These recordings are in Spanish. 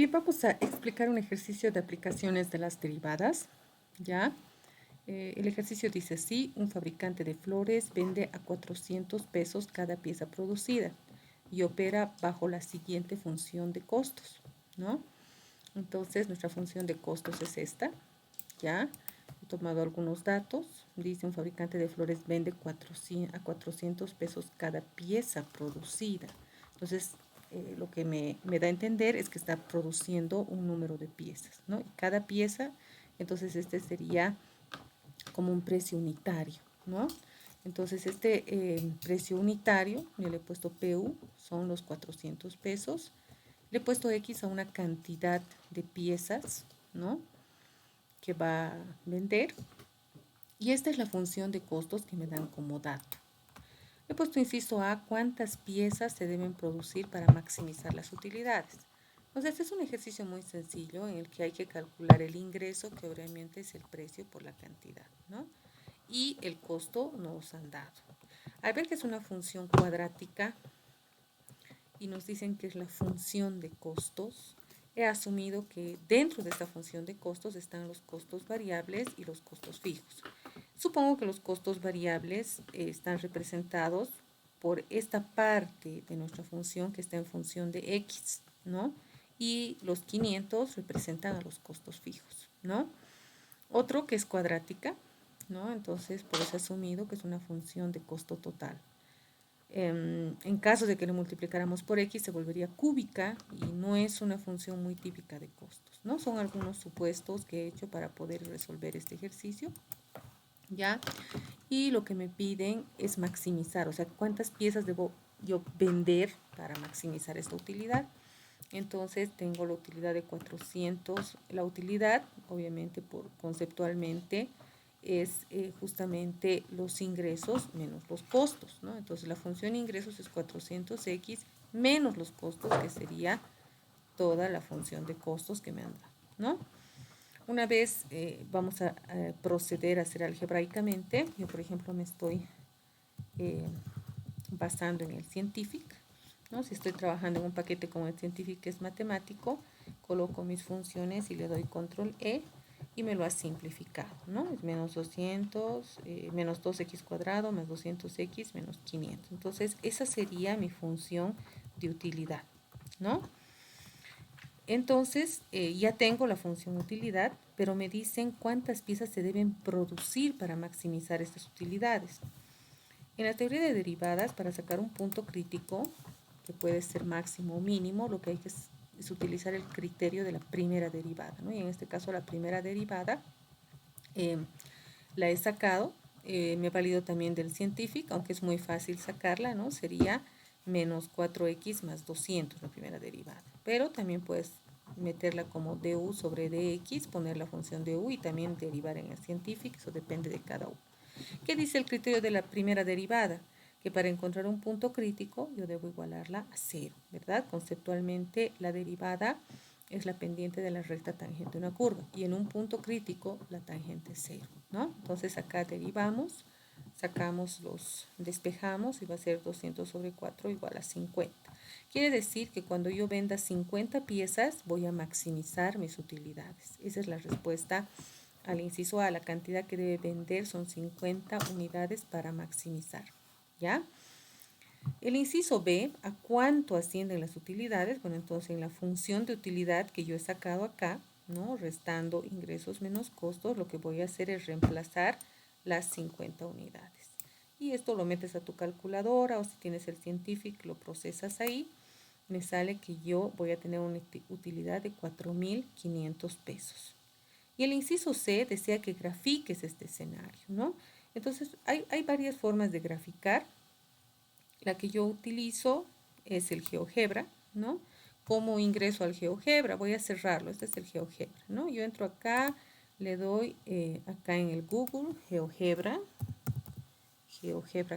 Bien, vamos a explicar un ejercicio de aplicaciones de las derivadas, ¿ya? El ejercicio dice así: un fabricante de flores vende a 400 pesos cada pieza producida y opera bajo la siguiente función de costos, ¿no? Entonces, nuestra función de costos es esta, ¿ya? He tomado algunos datos. Dice: un fabricante de flores vende a 400 pesos cada pieza producida. Entonces, lo que me da a entender es que está produciendo un número de piezas, ¿no? Y cada pieza, entonces este sería como un precio unitario, ¿no? Entonces precio unitario, yo le he puesto PU, son los 400 pesos. Le he puesto X a una cantidad de piezas, ¿no?, que va a vender. Y esta es la función de costos que me dan como dato. He puesto inciso A: cuántas piezas se deben producir para maximizar las utilidades. Entonces, este es un ejercicio muy sencillo en el que hay que calcular el ingreso, que obviamente es el precio por la cantidad, ¿no? Y el costo nos han dado. Al ver que es una función cuadrática y nos dicen que es la función de costos, he asumido que dentro de esta función de costos están los costos variables y los costos fijos. Supongo que los costos variables están representados por esta parte de nuestra función que está en función de X, ¿no? Y los 500 representan a los costos fijos, ¿no? Otro que es cuadrática, ¿no? Entonces, por eso he asumido que es una función de costo total. En caso de que lo multiplicáramos por X, se volvería cúbica y no es una función muy típica de costos, ¿no? Son algunos supuestos que he hecho para poder resolver este ejercicio, ¿ya? Y lo que me piden es maximizar, o sea, cuántas piezas debo yo vender para maximizar esta utilidad. Entonces tengo la utilidad de 400. La utilidad, obviamente, conceptualmente, es justamente los ingresos menos los costos, ¿no? Entonces la función ingresos es 400x menos los costos, que sería toda la función de costos que me han dado, ¿no? Una vez vamos a proceder a hacer algebraicamente. Yo, por ejemplo, me estoy basando en el Scientific, ¿no? Si estoy trabajando en un paquete como el Scientific, que es matemático, coloco mis funciones y le doy control E y me lo ha simplificado, ¿no? Es menos 200, menos 2x cuadrado más 200x menos 500. Entonces, esa sería mi función de utilidad, ¿no? Entonces, ya tengo la función utilidad, pero me dicen cuántas piezas se deben producir para maximizar estas utilidades. En la teoría de derivadas, para sacar un punto crítico, que puede ser máximo o mínimo, lo que hay que es utilizar el criterio de la primera derivada, ¿no? Y en este caso la primera derivada la he sacado, me he valido también del Scientific, aunque es muy fácil sacarla, ¿no? Sería menos 4x más 200 la primera derivada, pero también puedes meterla como du sobre dx, poner la función du y también derivar en el Scientific, eso depende de cada uno. ¿Qué dice el criterio de la primera derivada? Que para encontrar un punto crítico yo debo igualarla a 0, ¿verdad? Conceptualmente la derivada es la pendiente de la recta tangente de una curva y en un punto crítico la tangente es 0, ¿no? Entonces acá derivamos, despejamos y va a ser 200 sobre 4 igual a 50. Quiere decir que cuando yo venda 50 piezas voy a maximizar mis utilidades. Esa es la respuesta al inciso A. La cantidad que debe vender son 50 unidades para maximizar, ¿ya? El inciso B: ¿a cuánto ascienden las utilidades? Bueno, entonces en la función de utilidad que yo he sacado acá, ¿no?, restando ingresos menos costos, lo que voy a hacer es reemplazar las 50 unidades. Y esto lo metes a tu calculadora o si tienes el Scientific lo procesas ahí. Me sale que yo voy a tener una utilidad de 4.500 pesos. Y el inciso C desea que grafiques este escenario, ¿no? Entonces, hay varias formas de graficar. La que yo utilizo es el GeoGebra, ¿no? ¿Cómo ingreso al GeoGebra? Voy a cerrarlo, este es el GeoGebra, ¿no? Yo entro acá, le doy acá en el Google GeoGebra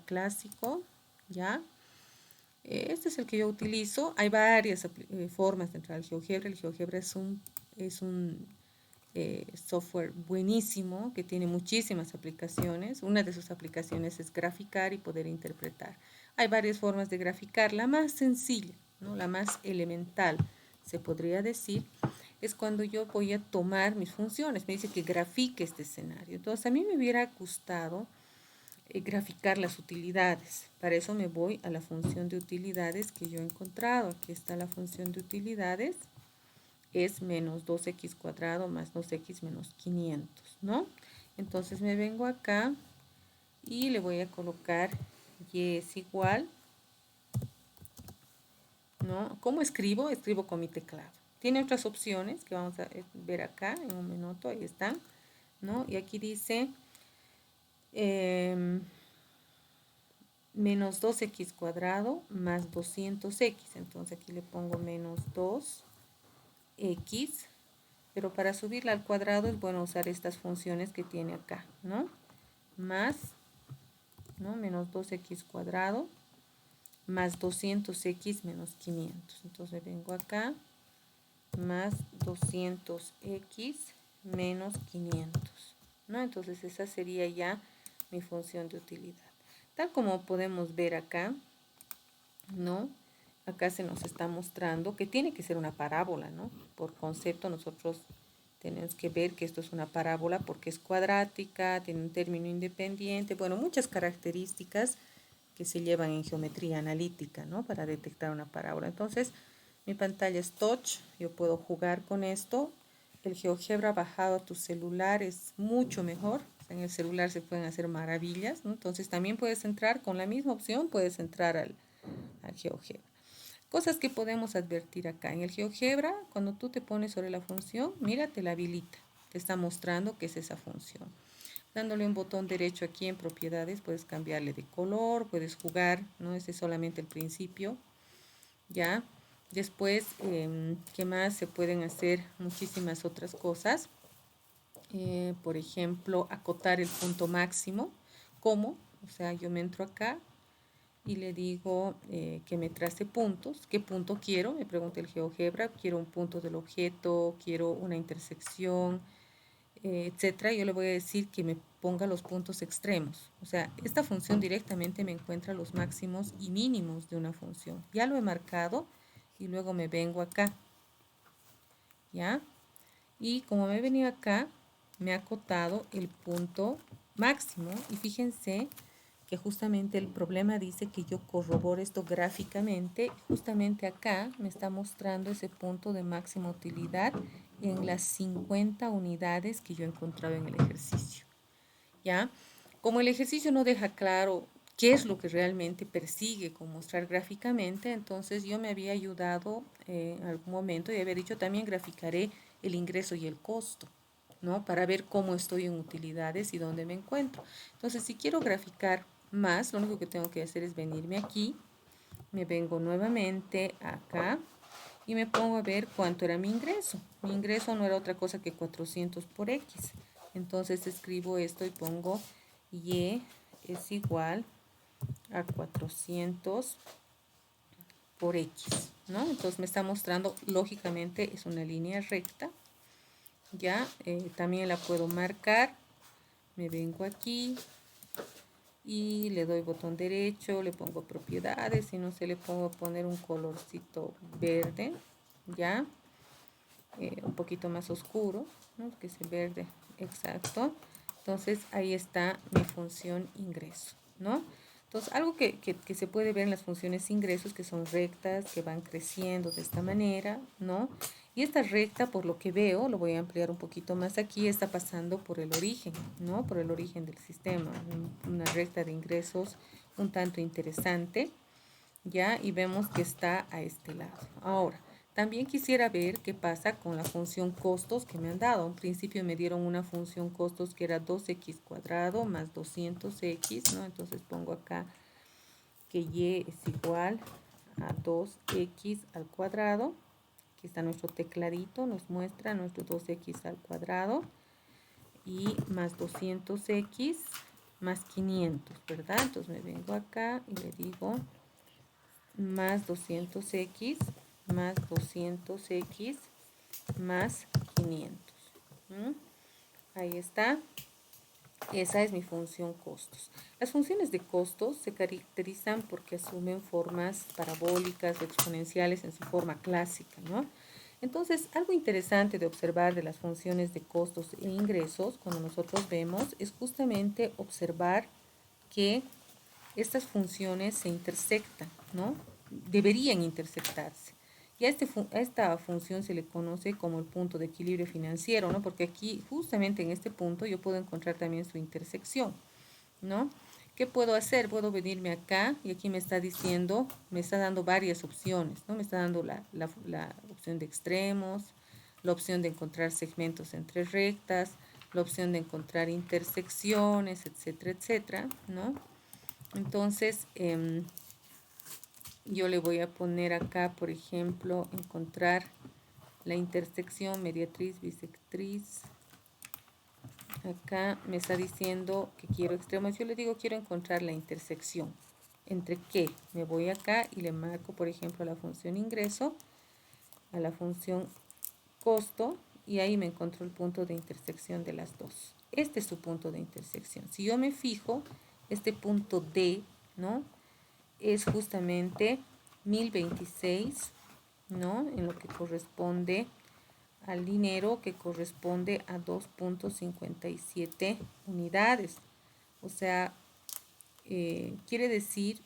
clásico, ¿ya? Este es el que yo utilizo. Hay varias formas de entrar al GeoGebra. El GeoGebra es un software buenísimo que tiene muchísimas aplicaciones. Una de sus aplicaciones es graficar y poder interpretar. Hay varias formas de graficar. La más sencilla, ¿no?, la más elemental, se podría decir, es cuando yo voy a tomar mis funciones. Me dice que grafique este escenario. Entonces, a mí me hubiera gustado graficar las utilidades. Para eso me voy a la función de utilidades que yo he encontrado. Aquí está la función de utilidades. Es menos 2x cuadrado más 2x menos 500, ¿no? Entonces me vengo acá y le voy a colocar y es igual, ¿no? ¿Cómo escribo? Escribo con mi teclado. Tiene otras opciones que vamos a ver acá en un minuto, ahí están, ¿no? Y aquí dice menos 2x cuadrado más 200x. Entonces aquí le pongo menos 2x, pero para subirla al cuadrado es bueno usar estas funciones que tiene acá, ¿no? Más, ¿no? Menos 2x cuadrado más 200x menos 500. Entonces vengo acá, más 200x menos 500, ¿no? Entonces esa sería ya mi función de utilidad. Tal como podemos ver acá, ¿no? Acá se nos está mostrando que tiene que ser una parábola, ¿no? Por concepto nosotros tenemos que ver que esto es una parábola porque es cuadrática, tiene un término independiente, bueno, muchas características que se llevan en geometría analítica, ¿no? Para detectar una parábola. Entonces, mi pantalla es touch, yo puedo jugar con esto. El GeoGebra bajado a tu celular es mucho mejor. En el celular se pueden hacer maravillas, ¿no? Entonces, también puedes entrar con la misma opción, puedes entrar al GeoGebra. Cosas que podemos advertir acá. En el GeoGebra, cuando tú te pones sobre la función, mira, te la habilita. Te está mostrando qué es esa función. Dándole un botón derecho aquí en propiedades, puedes cambiarle de color, puedes jugar, ¿no? Ese es solamente el principio, ¿ya? Después, ¿qué más? Se pueden hacer muchísimas otras cosas. Por ejemplo, acotar el punto máximo. ¿Cómo? O sea, yo me entro acá y le digo que me trace puntos. ¿Qué punto quiero? Me pregunta el GeoGebra. Quiero un punto del objeto, quiero una intersección, etcétera. Yo le voy a decir que me ponga los puntos extremos. O sea, esta función directamente me encuentra los máximos y mínimos de una función. Ya lo he marcado y luego me vengo acá, ¿ya? Y como me he venido acá, me ha acotado el punto máximo. Y fíjense que justamente el problema dice que yo corroboro esto gráficamente. Justamente acá me está mostrando ese punto de máxima utilidad en las 50 unidades que yo he encontrado en el ejercicio, ¿ya? Como el ejercicio no deja claro qué es lo que realmente persigue con mostrar gráficamente, entonces yo me había ayudado en algún momento y había dicho también graficaré el ingreso y el costo, ¿no? Para ver cómo estoy en utilidades y dónde me encuentro. Entonces, si quiero graficar más, lo único que tengo que hacer es venirme aquí, me vengo nuevamente acá y me pongo a ver cuánto era mi ingreso. Mi ingreso no era otra cosa que 400 por X. Entonces escribo esto y pongo Y es igual a 400 por X, ¿no? Entonces me está mostrando, lógicamente es una línea recta, ¿ya? También la puedo marcar, me vengo aquí y le doy botón derecho, le pongo propiedades, y no sé, le pongo poner un colorcito verde, ¿ya? Un poquito más oscuro, ¿no? Que es el verde, exacto. Entonces ahí está mi función ingreso, ¿no? Entonces algo que se puede ver en las funciones ingresos, que son rectas, que van creciendo de esta manera, ¿no? Y esta recta, por lo que veo, lo voy a ampliar un poquito más aquí, está pasando por el origen, ¿no? Por el origen del sistema, una recta de ingresos un tanto interesante, ¿ya? Y vemos que está a este lado. Ahora, también quisiera ver qué pasa con la función costos que me han dado. En principio me dieron una función costos que era 2x cuadrado más 200x, ¿no? Entonces pongo acá que y es igual a 2x al cuadrado. Aquí está nuestro tecladito, nos muestra nuestro 2x al cuadrado y más 200x más 500, ¿verdad? Entonces me vengo acá y le digo más 200x más 200x más 500. Ahí está. Esa es mi función costos. Las funciones de costos se caracterizan porque asumen formas parabólicas o exponenciales en su forma clásica, ¿no? Entonces, algo interesante de observar de las funciones de costos e ingresos, cuando nosotros vemos, es justamente observar que estas funciones se intersectan, ¿no? Deberían intersectarse. Y a esta función se le conoce como el punto de equilibrio financiero, ¿no? Porque aquí, justamente en este punto, yo puedo encontrar también su intersección, ¿no? ¿Qué puedo hacer? Puedo venirme acá y aquí me está diciendo, me está dando varias opciones, ¿no? Me está dando la opción de extremos, la opción de encontrar segmentos entre rectas, la opción de encontrar intersecciones, etcétera, etcétera, ¿no? Entonces, yo le voy a poner acá, por ejemplo, encontrar la intersección mediatriz, bisectriz. Acá me está diciendo que quiero extremos. Yo le digo quiero encontrar la intersección. ¿Entre qué? Me voy acá y le marco, por ejemplo, a la función ingreso, a la función costo, y ahí me encuentro el punto de intersección de las dos. Este es su punto de intersección. Si yo me fijo, este punto D, ¿no? Es justamente 1026, ¿no? En lo que corresponde al dinero, que corresponde a 2.57 unidades. O sea, quiere decir,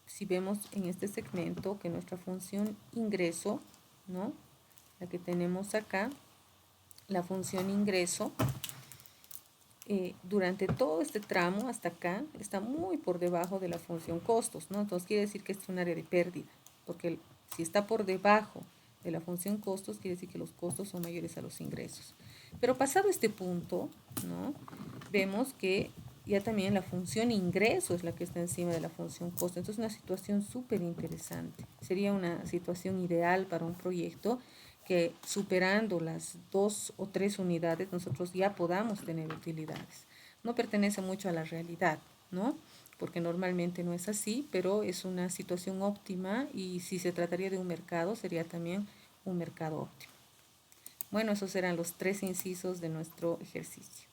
si vemos en este segmento, que nuestra función ingreso, ¿no? La que tenemos acá, la función ingreso, durante todo este tramo hasta acá está muy por debajo de la función costos, ¿no? Entonces quiere decir que es un área de pérdida, porque si está por debajo de la función costos, quiere decir que los costos son mayores a los ingresos. Pero pasado este punto, ¿no? Vemos que ya también la función ingreso es la que está encima de la función costo. Entonces es una situación súper interesante. Sería una situación ideal para un proyecto que superando las 2 o 3 unidades nosotros ya podamos tener utilidades. No pertenece mucho a la realidad, ¿no? Porque normalmente no es así, pero es una situación óptima y si se trataría de un mercado sería también un mercado óptimo. Bueno, esos eran los 3 incisos de nuestro ejercicio.